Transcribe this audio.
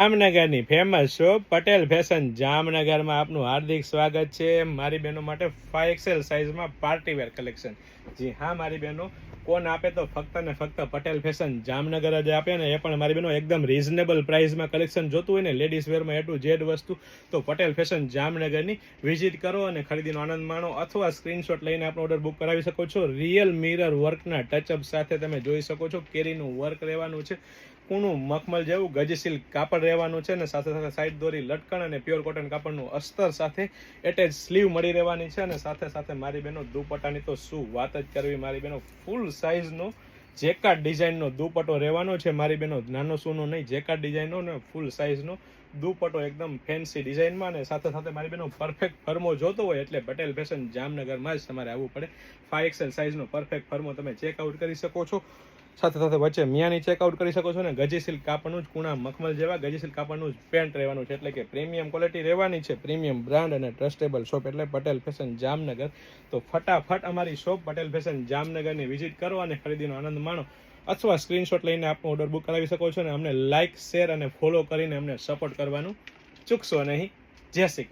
જામનગરની famous shop Patel fashion જામનગરમાં આપનું હાર્દિક સ્વાગત છે। મારી બહેનો માટે 5XL સાઇઝમાં પાર્ટી વેર કલેક્શન। જી હા મારી બહેનો, કોણ આપે તો ફક્ત ને ફક્ત પટેલ ફેશન જામનગર જ આપે ને, એ પણ મારી બહેનો એકદમ રીઝનેબલ પ્રાઇસમાં કલેક્શન જોતું હોય ને લેડીઝ વેરમાં A to Z વસ્તુ, તો પટેલ ફેશન જામનગરની વિઝિટ કરો અને ખરીદીનો આનંદ માણો, અથવા સ્ક્રીનશોટ લઈને આપણો ઓર્ડર બુક કરાવી શકો છો। રિયલ મિરર વર્કના ટચઅપ સાથે તમે જોઈ શકો છો, કેરીનું વર્ક રહેવાનું છે, કૂણું મખમલ જેવું ગજી સિલ્ક કાપડ રહેવાનું છે, અને સાથે સાથે સાઈડ દોરી લટકણ અને પ્યોર કોટન કાપડનું અસ્તર સાથે એટેચ સ્લીવ મળી રહેવાની છે। અને સાથે સાથે મારી બહેનો દુપટ્ટાની તો શું વાત જ કરવી મારી બહેનો, ફૂલ સાઇઝનો જેકાર્ડ ડિઝાઇનનો દુપટ્ટો રહેવાનો છે મારી બહેનો, નાનો સૂનો નહીં, જેકાર્ડ ડિઝાઇનનો ને ફૂલ સાઇઝનો દુપટ્ટો એકદમ ફેન્સી ડિઝાઇનમાં। અને સાથે સાથે મારી બહેનો પરફેક્ટ ફર્મો જોતો હોય એટલે પટેલ ફેશન જામનગરમાં જ તમારે આવવું પડે। 5XL સાઇઝનો પરફેક્ટ ફર્મો તમે ચેકઆઉટ કરી શકો છો, સાથે સાથે વચ્ચે મિયાની ચેકઆઉટ કરી શકો છો, ને ગજી સિલ્ક કાપડનું જ કૂણા મખમલ જેવા ગજી સિલ્ક કાપડનું જ પેન્ટ રહેવાનું છે, એટલે કે પ્રીમિયમ ક્વોલિટી રહેવાની છે, પ્રીમિયમ બ્રાન્ડ અને ટ્રસ્ટેબલ શોપ એટલે પટેલ ફેશન જામનગર। તો ફટાફટ અમારી શોપ પટેલ ફેશન જામનગરની વિઝિટ કરો અને ખરીદીનો આનંદ માણો, અથવા સ્ક્રીનશોટ લઈને આપનો ઓર્ડર બુક કરાવી શકો છો, અને અમને લાઇક, શેર અને ફોલો કરીને અમને સપોર્ટ કરવાનું ચૂકશો નહીં। જય શ્રી કૃષ્ણ।